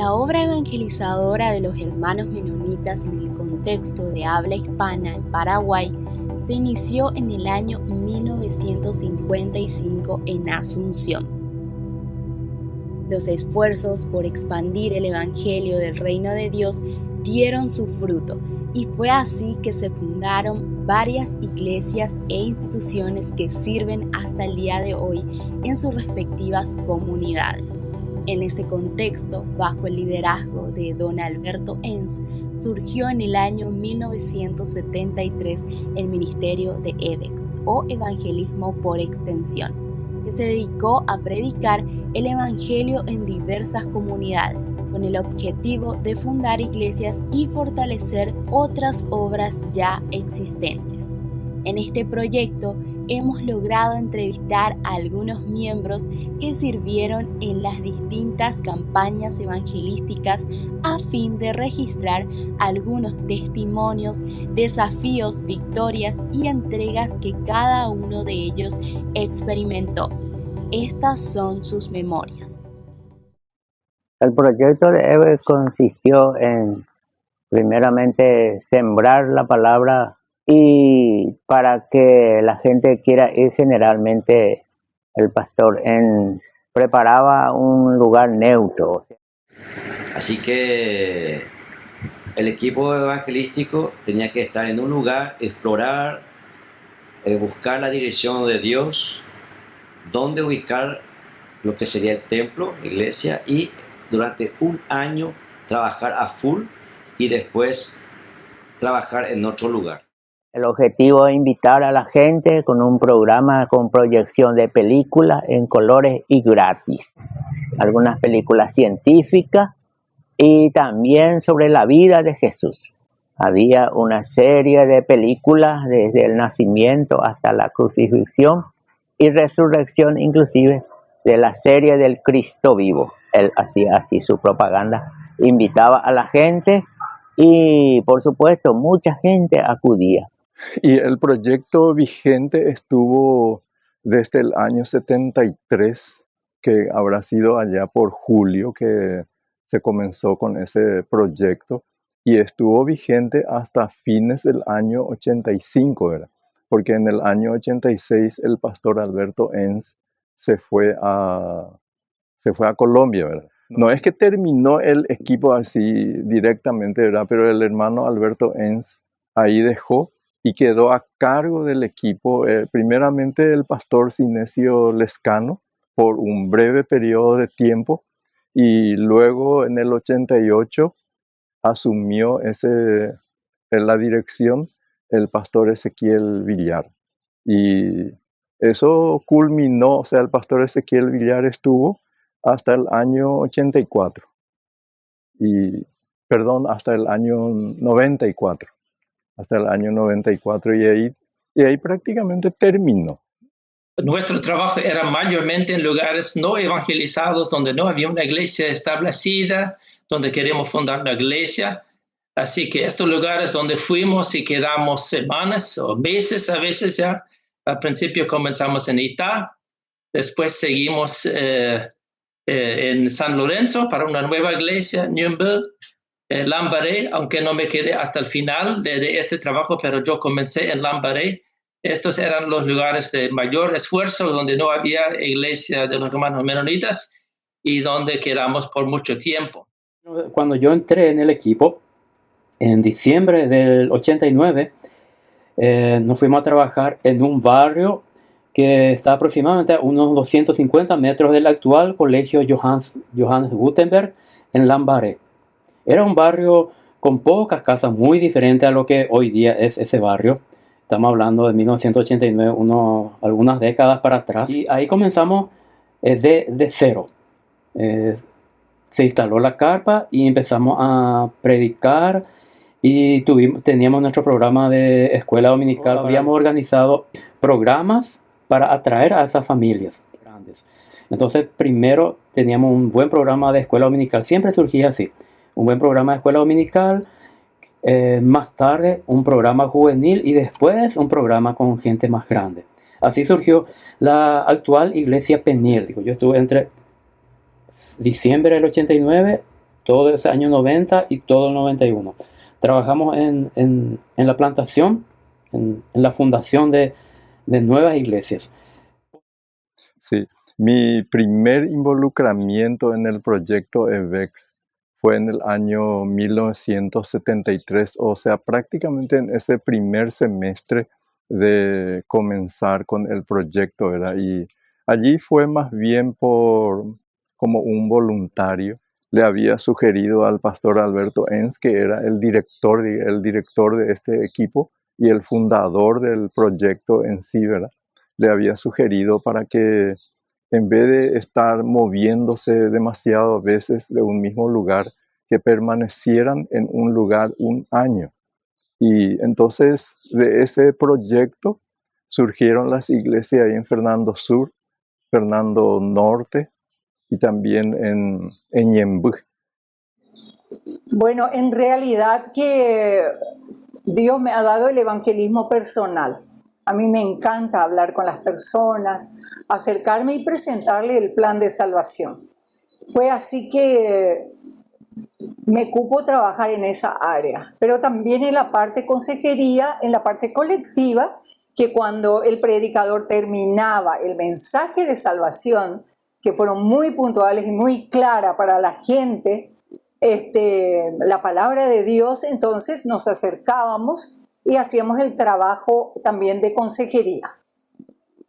La obra evangelizadora de los hermanos menonitas en el contexto de habla hispana en Paraguay se inició en el año 1955 en Asunción. Los esfuerzos por expandir el evangelio del reino de Dios dieron su fruto, y fue así que se fundaron varias iglesias e instituciones que sirven hasta el día de hoy en sus respectivas comunidades. En ese contexto, bajo el liderazgo de don Alberto Enns, surgió en el año 1973 el Ministerio de EVEX, o Evangelismo por Extensión, que se dedicó a predicar el Evangelio en diversas comunidades, con el objetivo de fundar iglesias y fortalecer otras obras ya existentes. En este proyecto hemos logrado entrevistar a algunos miembros que sirvieron en las distintas campañas evangelísticas a fin de registrar algunos testimonios, desafíos, victorias y entregas que cada uno de ellos experimentó. Estas son sus memorias. El proyecto de EVE consistió en, primeramente, sembrar la palabra, y para que la gente quiera ir, generalmente el pastor preparaba un lugar neutro. Así que el equipo evangelístico tenía que estar en un lugar, explorar, buscar la dirección de Dios, dónde ubicar lo que sería el templo, la iglesia, y durante un año trabajar a full y después trabajar en otro lugar. El objetivo es invitar a la gente con un programa con proyección de películas en colores y gratis. Algunas películas científicas y también sobre la vida de Jesús. Había una serie de películas desde el nacimiento hasta la crucifixión y resurrección, inclusive de la serie del Cristo vivo. Él hacía así su propaganda, invitaba a la gente y por supuesto mucha gente acudía. Y el proyecto vigente estuvo desde el año 73, que habrá sido allá por julio que se comenzó con ese proyecto, y estuvo vigente hasta fines del año 85, ¿verdad? Porque en el año 86 el pastor Alberto Enns se fue a Colombia, ¿verdad? No es que terminó el equipo así directamente, ¿verdad? Pero el hermano Alberto Enns ahí dejó y quedó a cargo del equipo, primeramente el pastor Sinesio Lescano, por un breve periodo de tiempo, y luego en el 88 asumió en la dirección el pastor Ezequiel Villar. Y eso culminó, o sea, el pastor Ezequiel Villar estuvo hasta el año 84, hasta el año 94. Hasta el año 94 y ahí prácticamente terminó. Nuestro trabajo era mayormente en lugares no evangelizados, donde no había una iglesia establecida, donde queríamos fundar una iglesia. Así que estos lugares donde fuimos y quedamos semanas o meses a veces ya. Al principio comenzamos en Itá, después seguimos en San Lorenzo para una nueva iglesia, Nürnberg, Lambaré, aunque no me quedé hasta el final de este trabajo, pero yo comencé en Lambaré. Estos eran los lugares de mayor esfuerzo, donde no había iglesia de los hermanos menonitas y donde quedamos por mucho tiempo. Cuando yo entré en el equipo, en diciembre del 89, nos fuimos a trabajar en un barrio que está aproximadamente a unos 250 metros del actual colegio Johannes Gutenberg en Lambaré. Era un barrio con pocas casas, muy diferente a lo que hoy día es ese barrio. Estamos hablando de 1989, algunas décadas para atrás. Y ahí comenzamos de cero. Se instaló la carpa y empezamos a predicar. Y teníamos nuestro programa de escuela dominical. Habíamos organizado programas para atraer a esas familias grandes. Entonces, primero teníamos un buen programa de escuela dominical. Siempre surgía así. Un buen programa de escuela dominical, más tarde un programa juvenil y después un programa con gente más grande. Así surgió la actual iglesia Peniel. Yo estuve entre diciembre del 89 todo ese año 90 y todo el 91. Trabajamos en la plantación, en la fundación de nuevas iglesias. Sí, mi primer involucramiento en el proyecto EVEX fue en el año 1973, o sea, prácticamente en ese primer semestre de comenzar con el proyecto, ¿verdad? Y allí fue más bien como un voluntario. Le había sugerido al pastor Alberto Enz, que era el director de este equipo y el fundador del proyecto en sí, ¿verdad? Le había sugerido para que en vez de estar moviéndose demasiado veces de un mismo lugar, que permanecieran en un lugar un año. Y entonces de ese proyecto surgieron las iglesias ahí en Fernando Sur, Fernando Norte y también en Ñemby. Bueno, en realidad que Dios me ha dado el evangelismo personal. A mí me encanta hablar con las personas, acercarme y presentarle el plan de salvación. Fue así que me cupo trabajar en esa área, pero también en la parte consejería, en la parte colectiva, que cuando el predicador terminaba el mensaje de salvación, que fueron muy puntuales y muy claras para la gente, la palabra de Dios, entonces nos acercábamos y hacíamos el trabajo también de consejería.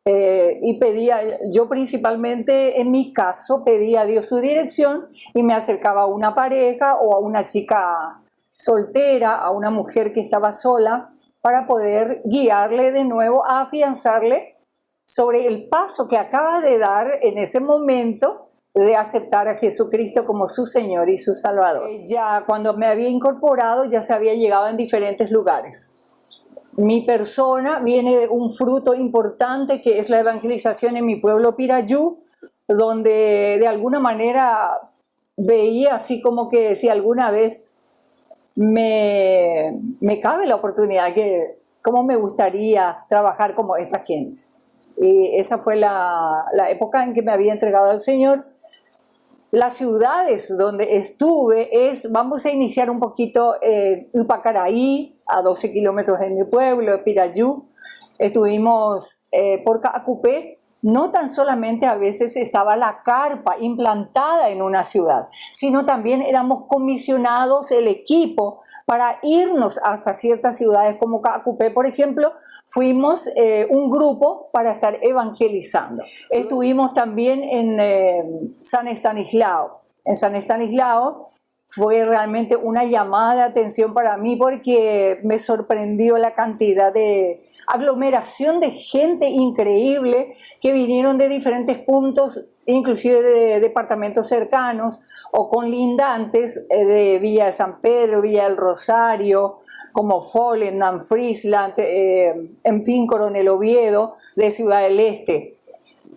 Y pedía, yo principalmente en mi caso, pedía a Dios su dirección y me acercaba a una pareja o a una chica soltera, a una mujer que estaba sola, para poder guiarle de nuevo, a afianzarle sobre el paso que acaba de dar en ese momento de aceptar a Jesucristo como su Señor y su Salvador. Ya cuando me había incorporado ya se había llegado en diferentes lugares. Mi persona viene de un fruto importante que es la evangelización en mi pueblo Pirayú, donde de alguna manera veía así como que si alguna vez me cabe la oportunidad, que cómo me gustaría trabajar como esta gente. Y esa fue la época en que me había entregado al Señor. Las ciudades donde estuve vamos a iniciar un poquito en Upacaraí, a 12 kilómetros de mi pueblo, Pirayú. Estuvimos por Caacupé. No tan solamente a veces estaba la carpa implantada en una ciudad, sino también éramos comisionados el equipo para irnos hasta ciertas ciudades como Caacupé, por ejemplo. Fuimos un grupo para estar evangelizando. Estuvimos también en San Estanislao. En San Estanislao fue realmente una llamada de atención para mí porque me sorprendió la cantidad de aglomeración de gente increíble que vinieron de diferentes puntos, inclusive de departamentos cercanos o colindantes de Villa de San Pedro, Villa del Rosario, como Volendam, Friesland, en fin, Coronel Oviedo, de Ciudad del Este.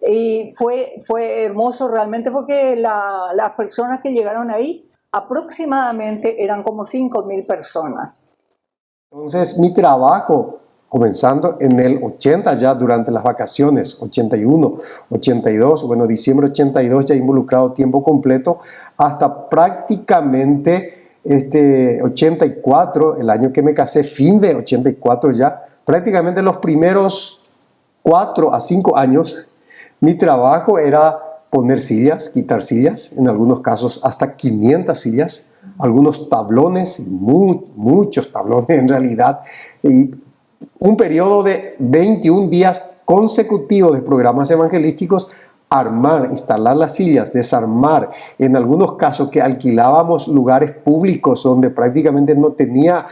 Y fue hermoso realmente porque las personas que llegaron ahí aproximadamente eran como 5.000 personas. Entonces mi trabajo, comenzando en el 80 ya durante las vacaciones, 81, 82, bueno, diciembre 82 ya involucrado tiempo completo, hasta prácticamente 84, el año que me casé, fin de 84 ya, prácticamente los primeros 4 a 5 años, mi trabajo era poner sillas, quitar sillas, en algunos casos hasta 500 sillas, algunos tablones, muchos tablones en realidad, y un periodo de 21 días consecutivos de programas evangelísticos, armar, instalar las sillas, desarmar, en algunos casos que alquilábamos lugares públicos donde prácticamente no tenía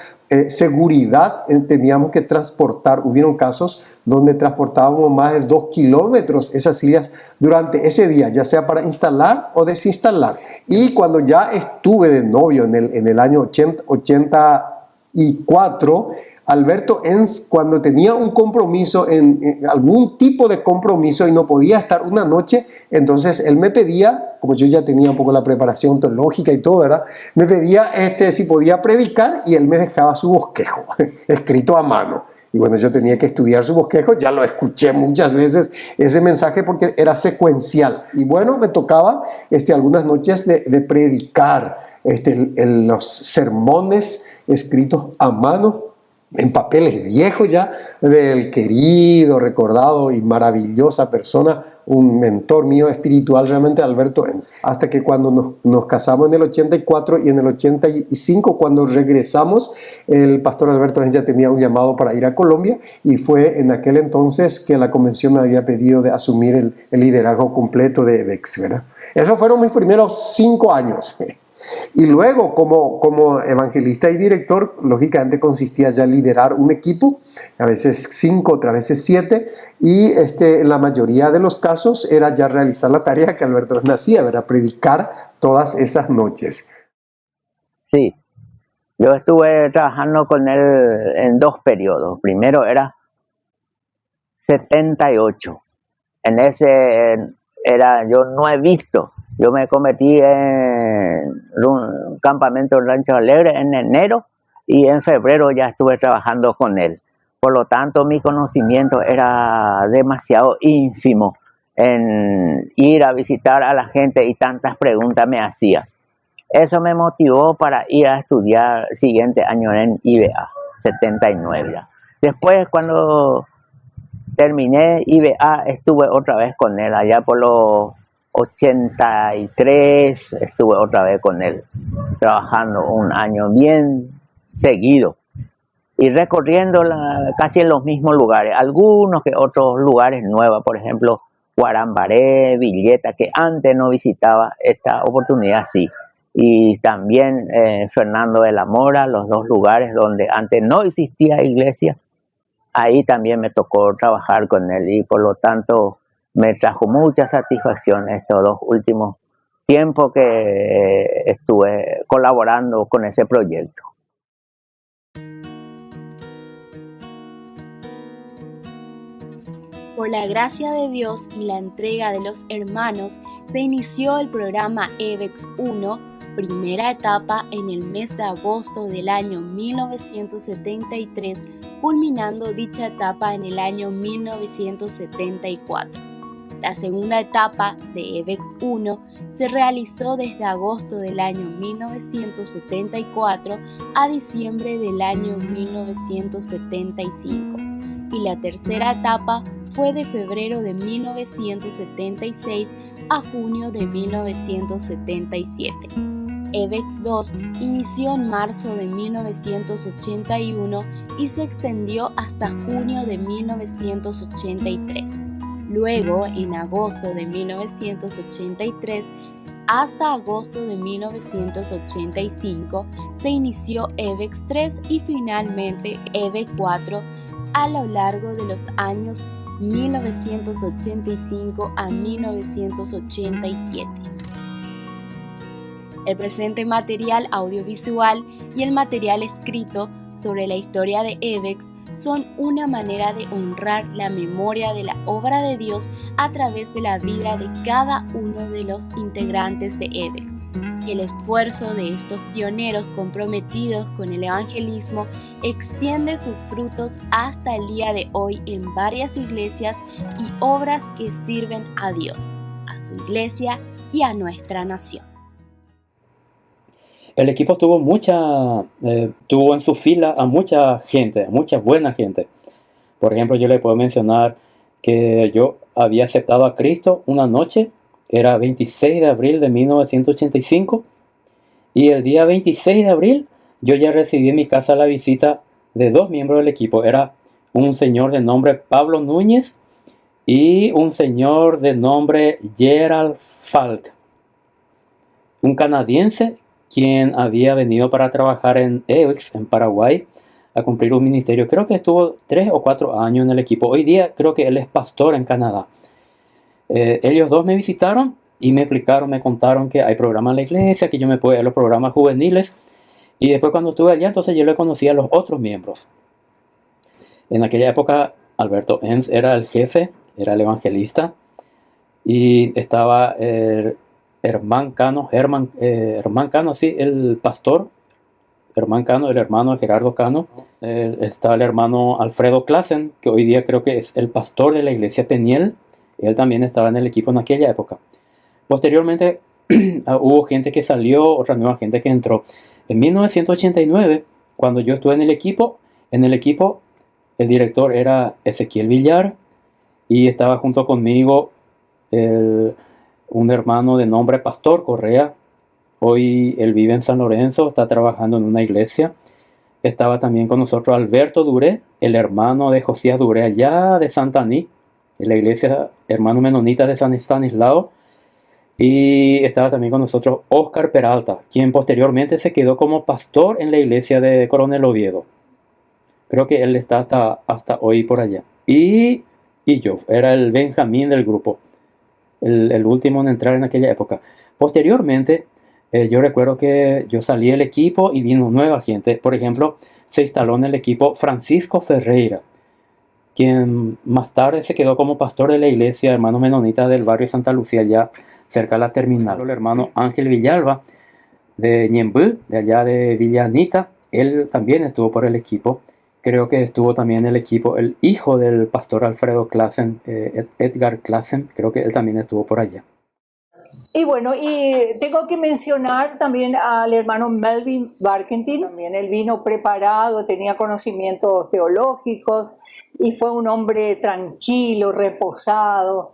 seguridad, teníamos que transportar, hubieron casos donde transportábamos más de 2 kilómetros esas sillas durante ese día, ya sea para instalar o desinstalar. Y cuando ya estuve de novio en el año 84, Alberto Enz, cuando tenía un compromiso, en algún tipo de compromiso y no podía estar una noche, entonces él me pedía, como yo ya tenía un poco la preparación teológica y todo, ¿verdad? Me pedía si podía predicar y él me dejaba su bosquejo, escrito a mano. Y bueno, yo tenía que estudiar su bosquejo, ya lo escuché muchas veces ese mensaje porque era secuencial. Y bueno, me tocaba algunas noches de predicar. los sermones escritos a mano, en papeles viejos ya, del querido, recordado y maravillosa persona, un mentor mío espiritual realmente, Alberto Enns. Hasta que cuando nos casamos en el 84 y en el 85, cuando regresamos, el pastor Alberto Enns ya tenía un llamado para ir a Colombia, y fue en aquel entonces que la convención me había pedido de asumir el liderazgo completo de EVEX, ¿verdad? Esos fueron mis primeros 5 años. Y luego, como evangelista y director, lógicamente consistía ya en liderar un equipo, a veces 5, otras veces 7, y en la mayoría de los casos era ya realizar la tarea que Alberto hacía, ¿verdad? Predicar todas esas noches. Sí, yo estuve trabajando con él en 2 periodos. Primero era 78. En ese yo no he visto. Yo me convertí en un campamento en Rancho Alegre en enero, y en febrero ya estuve trabajando con él. Por lo tanto, mi conocimiento era demasiado ínfimo en ir a visitar a la gente, y tantas preguntas me hacía. Eso me motivó para ir a estudiar el siguiente año en IBA, 79 ya. Después, cuando terminé IBA, estuve otra vez con él, allá por los 83, estuve otra vez con él, trabajando un año bien seguido, y recorriendo casi en los mismos lugares, algunos que otros lugares nuevos, por ejemplo, Guarambaré, Villeta, que antes no visitaba, esta oportunidad sí. Y también Fernando de la Mora, los 2 lugares donde antes no existía iglesia. Ahí también me tocó trabajar con él, y por lo tanto me trajo mucha satisfacción estos 2 últimos tiempos que estuve colaborando con ese proyecto. Por la gracia de Dios y la entrega de los hermanos, se inició el programa EVEX 1, primera etapa, en el mes de agosto del año 1973, culminando dicha etapa en el año 1974. La segunda etapa de EVEX 1 se realizó desde agosto del año 1974 a diciembre del año 1975, y la tercera etapa fue de febrero de 1976 a junio de 1977. EVEX 2 inició en marzo de 1981 y se extendió hasta junio de 1983. Luego, en agosto de 1983 hasta agosto de 1985, se inició EVEX 3 y finalmente EVEX 4 a lo largo de los años 1985 a 1987. El presente material audiovisual y el material escrito sobre la historia de EVEX son una manera de honrar la memoria de la obra de Dios a través de la vida de cada uno de los integrantes de EVEX. El esfuerzo de estos pioneros comprometidos con el evangelismo extiende sus frutos hasta el día de hoy en varias iglesias y obras que sirven a Dios, a su iglesia y a nuestra nación. El equipo tuvo en su fila a mucha gente, a mucha buena gente. Por ejemplo, yo le puedo mencionar que yo había aceptado a Cristo una noche, era 26 de abril de 1985, y el día 26 de abril yo ya recibí en mi casa la visita de 2 miembros del equipo. Era un señor de nombre Pablo Núñez y un señor de nombre Gerald Falk, un canadiense quien había venido para trabajar en EVEX, en Paraguay, a cumplir un ministerio. Creo que estuvo 3 o 4 años en el equipo. Hoy día creo que él es pastor en Canadá. Ellos 2 me visitaron y me explicaron, me contaron que hay programas en la iglesia, que yo me puedo ir a los programas juveniles. Y después cuando estuve allá, entonces yo le conocí a los otros miembros. En aquella época, Alberto Enns era el jefe, era el evangelista. Y estaba Herman Cano, sí, el pastor. Herman Cano, el hermano de Gerardo Cano. Está el hermano Alfredo Klassen, que hoy día creo que es el pastor de la iglesia Peniel. Él también estaba en el equipo en aquella época. Posteriormente, hubo gente que salió, otra nueva gente que entró. En 1989, cuando yo estuve en el equipo el director era Ezequiel Villar y estaba junto conmigo un hermano de nombre Pastor Correa. Hoy él vive en San Lorenzo, está trabajando en una iglesia. Estaba también con nosotros Alberto Duré, el hermano de Josías Duré, allá de Santaní, de la iglesia hermano menonita de San Estanislao. Y estaba también con nosotros Óscar Peralta, quien posteriormente se quedó como pastor en la iglesia de Coronel Oviedo. Creo que él está hasta hoy por allá. Y yo, era el Benjamín del grupo, el último en entrar en aquella época. Posteriormente, yo recuerdo que yo salí del equipo y vino nueva gente. Por ejemplo, se instaló en el equipo Francisco Ferreira, quien más tarde se quedó como pastor de la iglesia hermano menonita del barrio Santa Lucía, ya cerca de la terminal. El hermano Ángel Villalba, de Ñembú, de allá de Villanita, él también estuvo por el equipo. Creo que estuvo también en el equipo el hijo del pastor Alfredo Klassen, Edgar Klassen, creo que él también estuvo por allá. Y bueno, y tengo que mencionar también al hermano Melvin Barkentin. También él vino preparado, tenía conocimientos teológicos y fue un hombre tranquilo, reposado.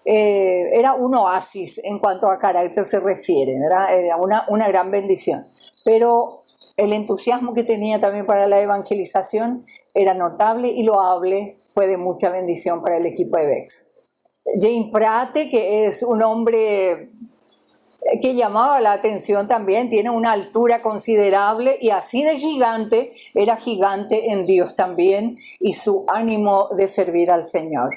Era un oasis en cuanto a carácter se refiere, era una gran bendición. Pero el entusiasmo que tenía también para la evangelización era notable y loable, fue de mucha bendición para el equipo de Bex. Jane Prate, que es un hombre que llamaba la atención también, tiene una altura considerable y así de gigante, era gigante en Dios también y su ánimo de servir al Señor.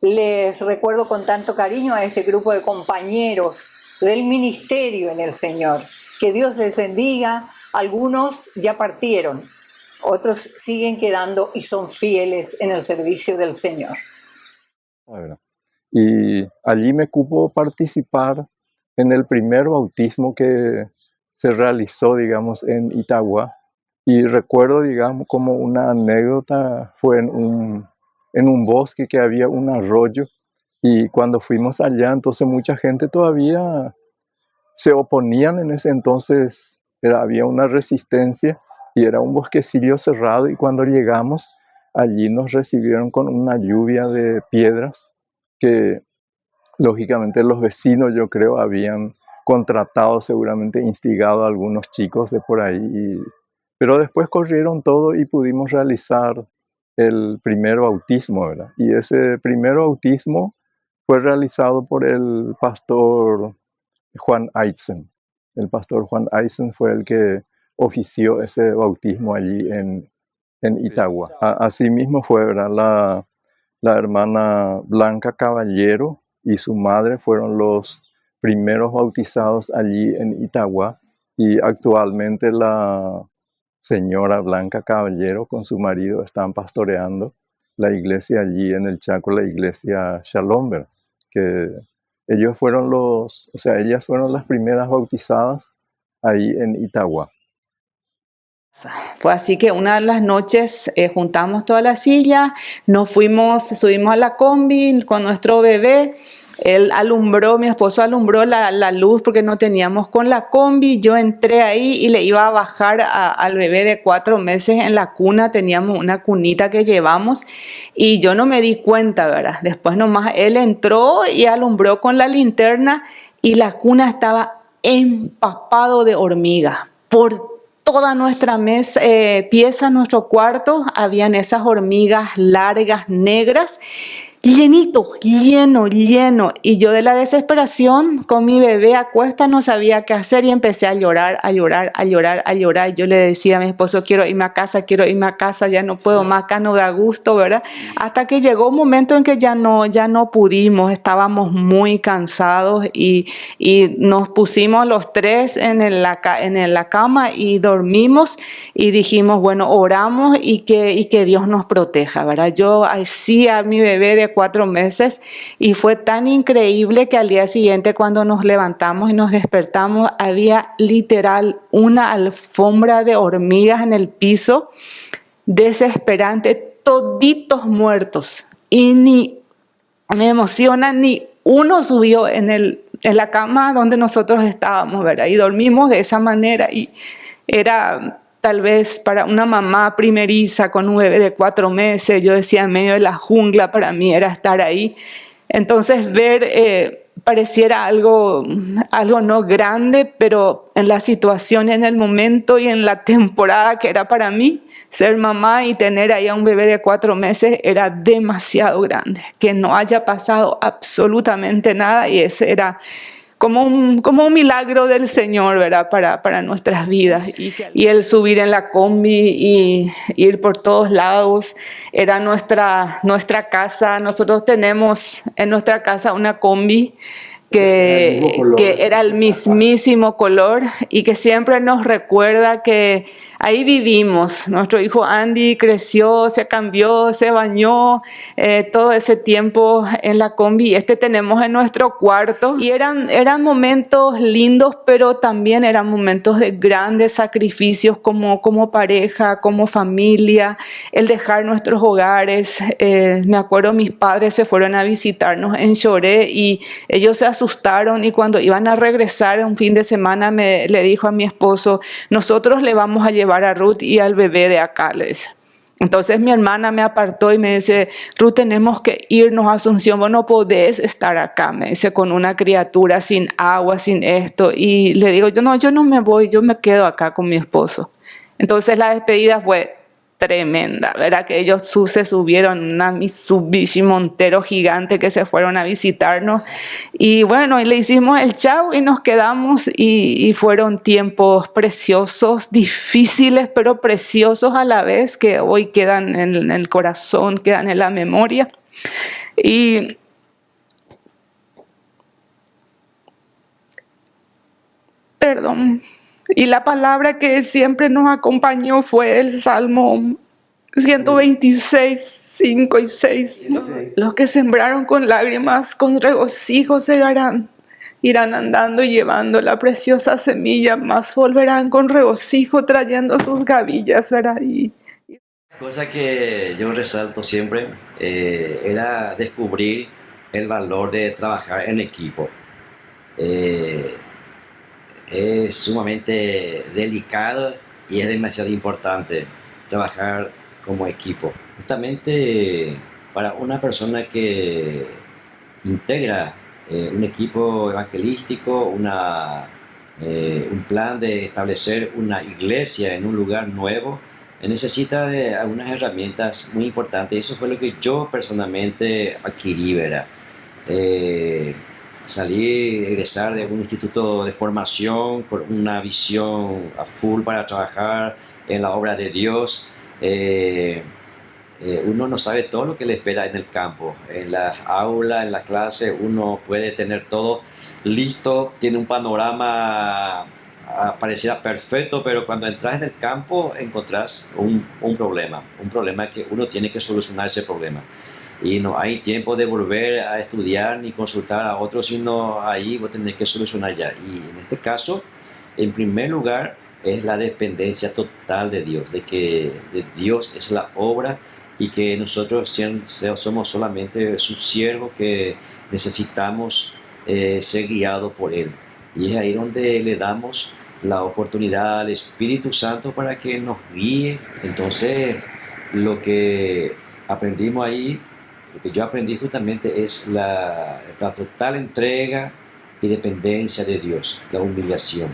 Les recuerdo con tanto cariño a este grupo de compañeros del ministerio en el Señor. Que Dios les bendiga. Algunos ya partieron, otros siguen quedando y son fieles en el servicio del Señor. Bueno, y allí me cupo participar en el primer bautismo que se realizó, digamos, en Itagua. Y recuerdo, digamos, como una anécdota, fue en un bosque que había un arroyo. Y cuando fuimos allá, entonces mucha gente todavía se oponían en ese entonces. Había una resistencia y era un bosquecillo cerrado. Y cuando llegamos, allí nos recibieron con una lluvia de piedras que lógicamente los vecinos, yo creo, habían contratado, seguramente instigado a algunos chicos de por ahí. Pero después corrieron todo y pudimos realizar el primer bautismo, ¿verdad? Y ese primer bautismo fue realizado por el pastor Juan Aitzen. El pastor Juan Aitzen fue el que ofició ese bautismo allí en Itagua. Asimismo fue, ¿verdad? La hermana Blanca Caballero y su madre fueron los primeros bautizados allí en Itagua, y actualmente la señora Blanca Caballero con su marido están pastoreando la iglesia allí en el Chaco, la iglesia Shalom, que ellas fueron las primeras bautizadas ahí en Itagua. Fue así que una de las noches juntamos todas las sillas, subimos a la combi con nuestro bebé. Mi esposo alumbró la luz porque no teníamos con la combi. Yo entré ahí y le iba a bajar al bebé de 4 meses en la cuna. Teníamos una cunita que llevamos y yo no me di cuenta, ¿verdad? Después nomás él entró y alumbró con la linterna y la cuna estaba empapado de hormigas. Por toda nuestra pieza, nuestro cuarto, habían esas hormigas largas, negras, lleno. Y yo de la desesperación con mi bebé a cuesta no sabía qué hacer y empecé a llorar. Yo le decía a mi esposo, quiero irme a casa, ya no puedo más, acá no da gusto, ¿verdad? Hasta que llegó un momento en que ya no pudimos, estábamos muy cansados y nos pusimos los 3 en la cama y dormimos y dijimos, bueno, oramos y que Dios nos proteja, ¿verdad? Yo así a mi bebé de 4 meses y fue tan increíble que al día siguiente cuando nos levantamos y nos despertamos había literal una alfombra de hormigas en el piso, desesperante, toditos muertos, y me emociona, ni uno subió en el la cama donde nosotros estábamos, ¿verdad? Y dormimos de esa manera y era tal vez para una mamá primeriza con un bebé de 4 meses, yo decía en medio de la jungla, para mí era estar ahí. Entonces ver pareciera algo no grande, pero en la situación, en el momento y en la temporada que era para mí, ser mamá y tener ahí a un bebé de 4 meses era demasiado grande. Que no haya pasado absolutamente nada y ese era como un milagro del Señor, ¿verdad? Para nuestras vidas. Y el subir en la combi y ir por todos lados era nuestra casa. Nosotros tenemos en nuestra casa una combi que era el mismísimo color y que siempre nos recuerda que ahí vivimos. Nuestro hijo Andy creció, se cambió, se bañó todo ese tiempo en la combi. Tenemos en nuestro cuarto y eran momentos lindos, pero también eran momentos de grandes sacrificios como pareja, como familia, el dejar nuestros hogares. Me acuerdo mis padres se fueron a visitarnos en Choré y ellos se asustaron y cuando iban a regresar un fin de semana le dijo a mi esposo, nosotros le vamos a llevar a Ruth y al bebé de acá, le dice. Entonces mi hermana me apartó y me dice, Ruth, tenemos que irnos a Asunción, vos no podés estar acá, me dice, con una criatura sin agua, sin esto. Y le digo, yo no me voy, yo me quedo acá con mi esposo. Entonces la despedida fue tremenda, ¿verdad? Que ellos se subieron en una Mitsubishi Montero gigante que se fueron a visitarnos y bueno, y le hicimos el chau y nos quedamos y fueron tiempos preciosos, difíciles pero preciosos a la vez, que hoy quedan en el corazón, quedan en la memoria. Y y la palabra que siempre nos acompañó fue el Salmo 126, 5 y 6. Los que sembraron con lágrimas, con regocijo segarán. Irán andando y llevando la preciosa semilla, más volverán con regocijo trayendo sus gavillas, ¿verdad? Cosa que yo resalto siempre era descubrir el valor de trabajar en equipo. Es sumamente delicado y es demasiado importante trabajar como equipo. Justamente para una persona que integra un equipo evangelístico, un plan de establecer una iglesia en un lugar nuevo, necesita de algunas herramientas muy importantes. Eso fue lo que yo personalmente adquirí, ¿verdad? Salir, egresar de un instituto de formación con una visión a full para trabajar en la obra de Dios. Uno no sabe todo lo que le espera en el campo, en las aulas, en la clase. Uno puede tener todo listo, tiene un panorama pareciera perfecto, pero cuando entras en el campo encontrás un problema que uno tiene que solucionar ese problema. Y no hay tiempo de volver a estudiar ni consultar a otros, sino ahí vos tenés que solucionar ya. Y en este caso, en primer lugar, es la dependencia total de Dios, de que de Dios es la obra y que nosotros somos solamente sus siervos que necesitamos ser guiados por Él. Y es ahí donde le damos la oportunidad al Espíritu Santo para que nos guíe. Entonces, lo que aprendimos ahí, lo que yo aprendí justamente es la total entrega y dependencia de Dios, la humillación,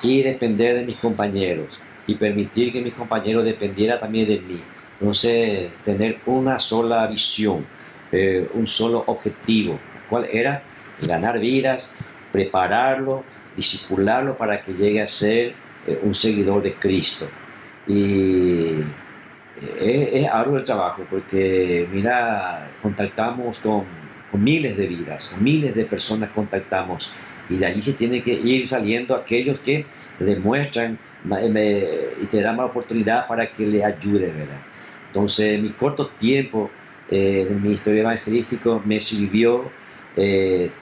y depender de mis compañeros, y permitir que mis compañeros dependieran también de mí. Entonces, tener una sola visión, un solo objetivo, ¿cuál era? Ganar vidas, prepararlo, discipularlo para que llegue a ser un seguidor de Cristo. Y es arduo el trabajo porque, mira, contactamos con miles de vidas, con miles de personas contactamos, y de allí se tiene que ir saliendo aquellos que demuestran y te dan la oportunidad para que le ayude, ¿verdad? Entonces, mi corto tiempo en el ministerio evangelístico me sirvió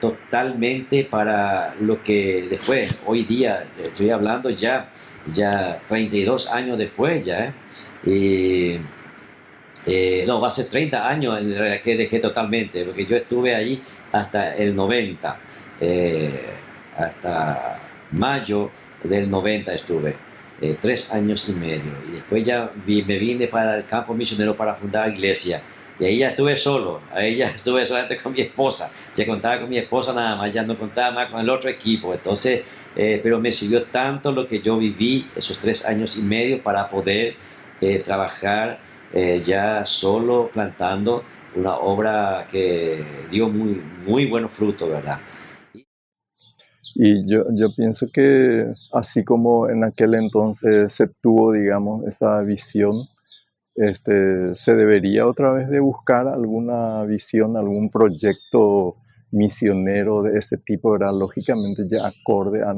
totalmente para lo que después, hoy día, estoy hablando ya 32 años después, No, va a ser 30 años en realidad que dejé totalmente, porque yo estuve ahí hasta el 90, hasta mayo del 90 estuve, 3 años y medio. Y después ya me vine para el campo misionero para fundar iglesia. Y ahí ya estuve solo, ahí ya estuve solamente con mi esposa. Ya contaba con mi esposa nada más, ya no contaba más con el otro equipo. Entonces, pero me sirvió tanto lo que yo viví esos 3 años y medio para poder trabajar ya solo plantando una obra que dio muy, muy buenos frutos, ¿verdad? Y yo pienso que así como en aquel entonces se tuvo, digamos, esa visión, se debería otra vez de buscar alguna visión, algún proyecto misionero de este tipo, ¿verdad? Lógicamente ya acorde a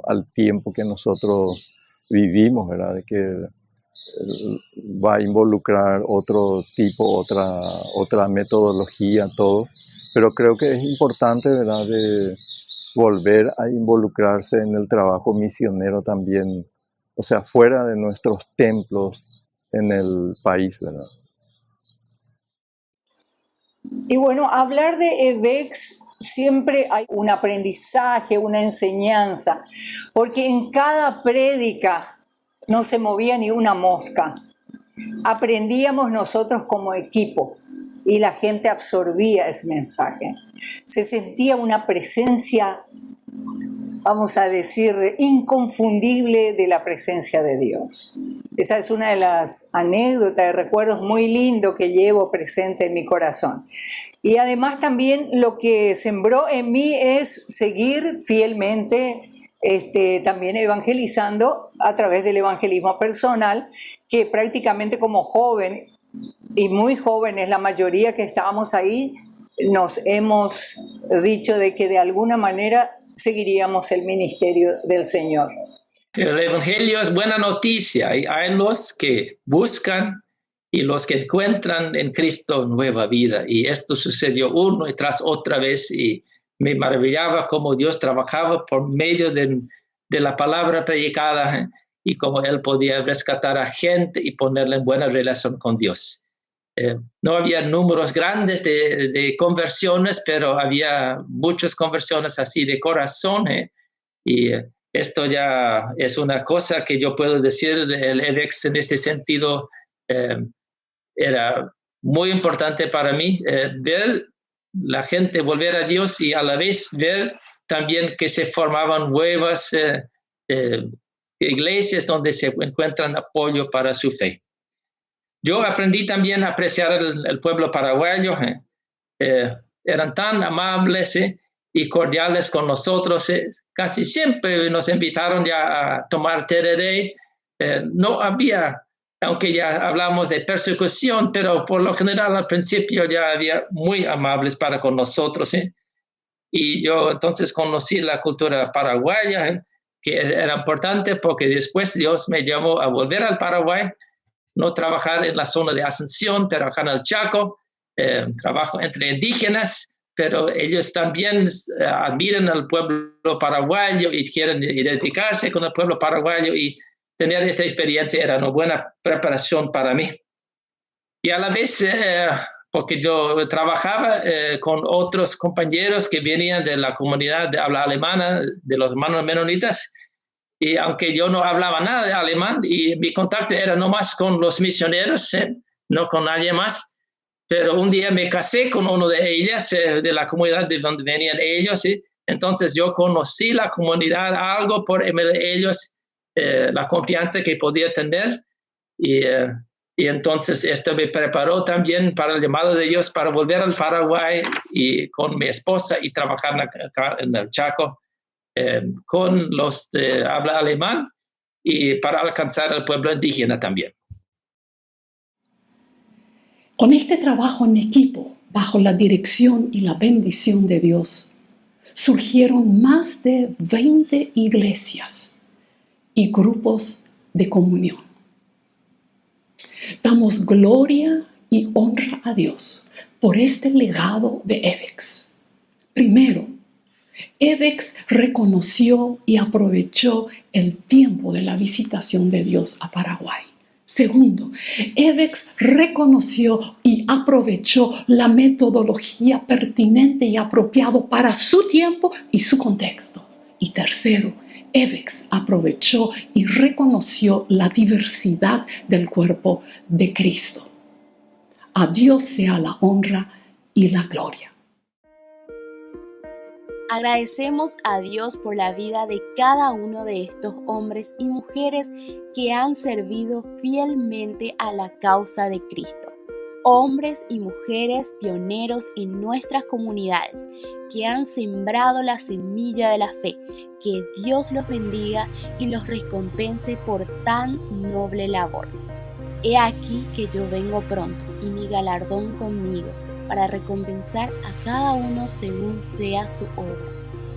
al tiempo que nosotros vivimos, ¿verdad? De que va a involucrar otro tipo, otra metodología, todo. Pero creo que es importante, ¿verdad?, de volver a involucrarse en el trabajo misionero también, o sea, fuera de nuestros templos en el país, ¿verdad? Y bueno, hablar de EVEX siempre hay un aprendizaje, una enseñanza, porque en cada prédica no se movía ni una mosca. Aprendíamos nosotros como equipo y la gente absorbía ese mensaje. Se sentía una presencia, vamos a decir, inconfundible de la presencia de Dios. Esa es una de las anécdotas y recuerdos muy lindos que llevo presente en mi corazón. Y además también lo que sembró en mí es seguir fielmente también evangelizando a través del evangelismo personal, que prácticamente como joven, y muy jóvenes la mayoría que estábamos ahí, nos hemos dicho de que de alguna manera seguiríamos el ministerio del Señor. El Evangelio es buena noticia y hay los que buscan y los que encuentran en Cristo nueva vida. Y esto sucedió uno y tras otra vez y me maravillaba cómo Dios trabajaba por medio de la palabra predicada y cómo Él podía rescatar a gente y ponerla en buena relación con Dios. No había números grandes de conversiones, pero había muchas conversiones así de corazón. Y esto ya es una cosa que yo puedo decir del EVEX en este sentido. Era muy importante para mí ver la gente volver a Dios y a la vez ver también que se formaban nuevas iglesias donde se encuentran apoyo para su fe. Yo aprendí también a apreciar el pueblo paraguayo. Eran tan amables y cordiales con nosotros. Casi siempre nos invitaron ya a tomar tereré. No había, aunque ya hablamos de persecución, pero por lo general al principio ya había muy amables para con nosotros. Y yo entonces conocí la cultura paraguaya, que era importante porque después Dios me llamó a volver al Paraguay, no trabajar en la zona de Asunción, pero acá en el Chaco, trabajo entre indígenas, pero ellos también admiran al pueblo paraguayo y quieren identificarse con el pueblo paraguayo, y tener esta experiencia era una buena preparación para mí. Y a la vez, porque yo trabajaba con otros compañeros que venían de la comunidad de habla alemana, de los hermanos menonitas, y aunque yo no hablaba nada de alemán, y mi contacto era nomás con los misioneros, no con nadie más, pero un día me casé con uno de ellas, de la comunidad de donde venían ellos, entonces yo conocí la comunidad algo por ellos, la confianza que podía tener, y entonces esto me preparó también para el llamado de Dios para volver al Paraguay y con mi esposa y trabajar acá en el Chaco con los de habla alemán y para alcanzar al pueblo indígena también. Con este trabajo en equipo, bajo la dirección y la bendición de Dios, surgieron más de 20 iglesias y grupos de comunión. Damos gloria y honra a Dios por este legado de EVEX. Primero, EVEX reconoció y aprovechó el tiempo de la visitación de Dios a Paraguay. Segundo, Evex reconoció y aprovechó la metodología pertinente y apropiada para su tiempo y su contexto. Y tercero, Evex aprovechó y reconoció la diversidad del cuerpo de Cristo. A Dios sea la honra y la gloria. Agradecemos a Dios por la vida de cada uno de estos hombres y mujeres que han servido fielmente a la causa de Cristo. Hombres y mujeres pioneros en nuestras comunidades que han sembrado la semilla de la fe. Que Dios los bendiga y los recompense por tan noble labor. He aquí que yo vengo pronto y mi galardón conmigo, para recompensar a cada uno según sea su obra.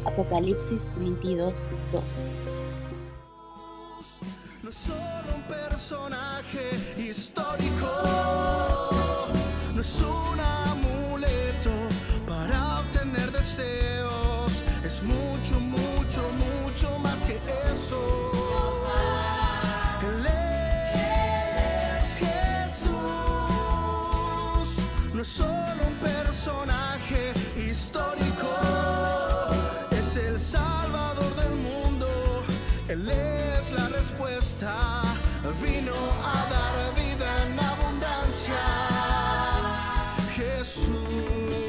Apocalipsis 22:12. No es solo un personaje histórico, no es un amuleto para obtener deseos, es mucho, mucho, mucho más que eso. Él es Jesús, no es solo personaje histórico, es el Salvador del mundo, Él es la respuesta, vino a dar vida en abundancia, Jesús.